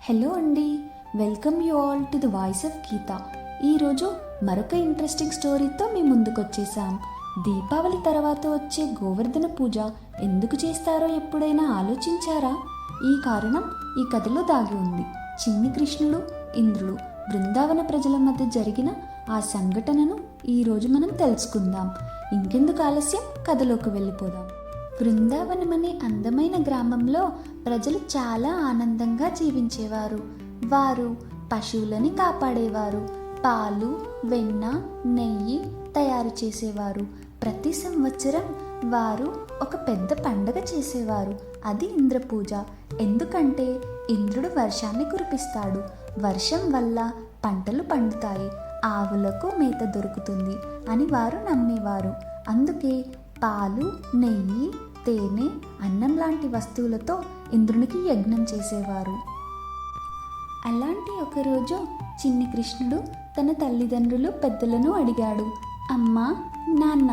Hello అండి, welcome you all to the voice of Geetha. ఈరోజు మరొక ఇంట్రెస్టింగ్ స్టోరీతో మీ ముందుకు వచ్చేసాం. దీపావళి తర్వాత వచ్చే గోవర్ధన పూజ ఎందుకు చేస్తారో ఎప్పుడైనా ఆలోచించారా? ఈ కారణం ఈ కథలో దాగి ఉంది. చిన్ని కృష్ణుడు, ఇంద్రుడు, బృందావన ప్రజల మధ్య జరిగిన ఆ సంఘటనను ఈరోజు మనం తెలుసుకుందాం. ఇంకెందుకు ఆలస్యం, కథలోకి వెళ్ళిపోదాం. బృందావనం అనే అందమైన గ్రామంలో ప్రజలు చాలా ఆనందంగా జీవించేవారు. వారు పశువులని కాపాడేవారు, పాలు, వెన్న, నెయ్యి తయారు చేసేవారు. ప్రతి సంవత్సరం వారు ఒక పెద్ద పండగ చేసేవారు. అది ఇంద్ర పూజ. ఎందుకంటే ఇంద్రుడు వర్షాన్ని కురిపిస్తాడు. వర్షం వల్ల పంటలు పండుతాయి, ఆవులకు మేత దొరుకుతుంది అని వారు నమ్మేవారు. అందుకే పాలు, నెయ్యి, తేనె, అన్నం లాంటి వస్తువులతో ఇంద్రునికి యజ్ఞం చేసేవారు. అలాంటి ఒకరోజు చిన్ని కృష్ణుడు తన తల్లిదండ్రులు పెద్దలను అడిగాడు, అమ్మా, నాన్న,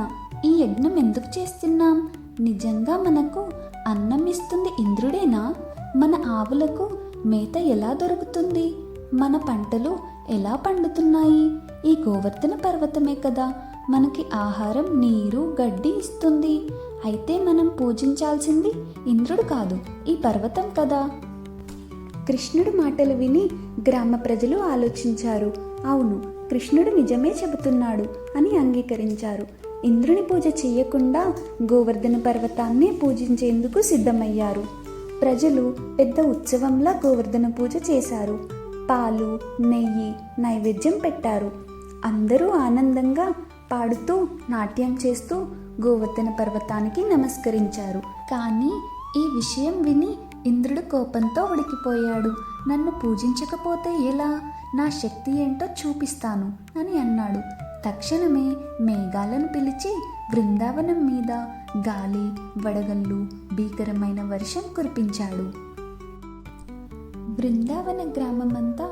ఈ యజ్ఞం ఎందుకు చేస్తున్నాం? నిజంగా మనకు అన్నం ఇస్తుంది ఇంద్రుడేనా? మన ఆవులకు మేత ఎలా దొరుకుతుంది? మన పంటలు ఎలా పండుతున్నాయి? ఈ గోవర్ధన పర్వతమే కదా మనకి ఆహారం, నీరు, గడ్డి ఇస్తుంది. అయితే మనం పూజించాల్సింది ఇంద్రుడు కాదు, ఈ పర్వతం కదా. కృష్ణుడు మాటలు విని గ్రామ ప్రజలు ఆలోచించారు. అవును, కృష్ణుడు నిజమే చెబుతున్నాడు అని అంగీకరించారు. ఇంద్రుని పూజ చేయకుండా గోవర్ధన పర్వతాన్ని పూజించేందుకు సిద్ధమయ్యారు. ప్రజలు పెద్ద ఉత్సవంలా గోవర్ధన పూజ చేశారు. పాలు, నెయ్యి నైవేద్యం పెట్టారు. అందరూ ఆనందంగా పాడుతూ, నాట్యం చేస్తూ గోవర్ధన పర్వతానికి నమస్కరించారు. కానీ ఈ విషయం విని ఇంద్రుడు కోపంతో ఉడికిపోయాడు. నన్ను పూజించకపోతే ఎలా? నా శక్తి ఏంటో చూపిస్తాను అని అన్నాడు. తక్షణమే మేఘాలను పిలిచి బృందావనం మీద గాలి, వడగళ్ళు, భీకరమైన వర్షం కురిపించాడు. బృందావన గ్రామమంతా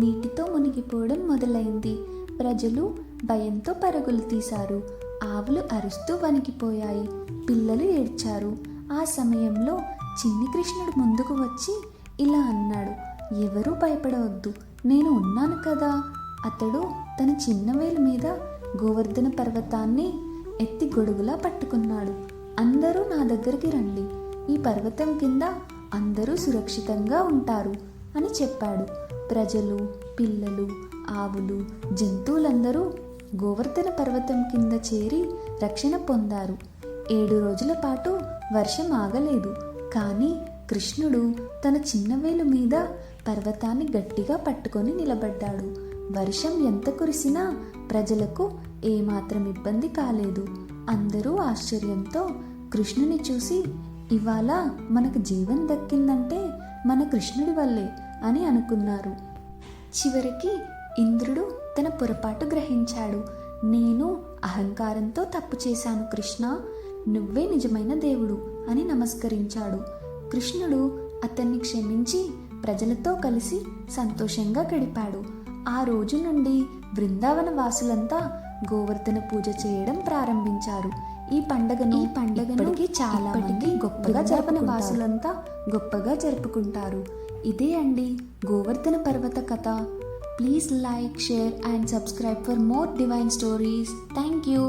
నీటితో మునిగిపోవడం మొదలైంది. ప్రజలు భయంతో పరుగులు తీశారు. ఆవులు అరుస్తూ వణికిపోయాయి, పిల్లలు ఏడ్చారు. ఆ సమయంలో చిన్ని కృష్ణుడు ముందుకు వచ్చి ఇలా అన్నాడు, ఎవరూ భయపడవద్దు, నేను ఉన్నాను కదా. అతడు తన చిన్న వేలు మీద గోవర్ధన పర్వతాన్ని ఎత్తి గొడుగులా పట్టుకున్నాడు. అందరూ నా దగ్గరికి రండి, ఈ పర్వతం కింద అందరూ సురక్షితంగా ఉంటారు అని చెప్పాడు. ప్రజలు, పిల్లలు, ఆవులు, జంతువులందరూ గోవర్ధన పర్వతం కింద చేరి రక్షణ పొందారు. 7 రోజుల పాటు వర్షం ఆగలేదు. కానీ కృష్ణుడు తన చిన్నవేలు మీద పర్వతాన్ని గట్టిగా పట్టుకొని నిలబడ్డాడు. వర్షం ఎంత కురిసినా ప్రజలకు ఏమాత్రం ఇబ్బంది కాలేదు. అందరూ ఆశ్చర్యంతో కృష్ణుని చూసి, ఇవాళ మనకు జీవం దక్కిందంటే మన కృష్ణుడి వల్లే అని అనుకున్నారు. చివరికి ఇంద్రుడు తన పొరపాటు గ్రహించాడు. నేను అహంకారంతో తప్పు చేశాను కృష్ణ, నువ్వే నిజమైన దేవుడు అని నమస్కరించాడు. కృష్ణుడు అతన్ని క్షమించి ప్రజలతో కలిసి సంతోషంగా గడిపాడు. ఆ రోజు నుండి బృందావన వాసులంతా గోవర్ధన పూజ చేయడం ప్రారంభించారు. ఈ పండగను చాలా మంది గొప్పగా జరుపుకుంటారు. ఇదే అండి గోవర్ధన పర్వత కథ. Please like, share and subscribe for more divine stories. Thank you.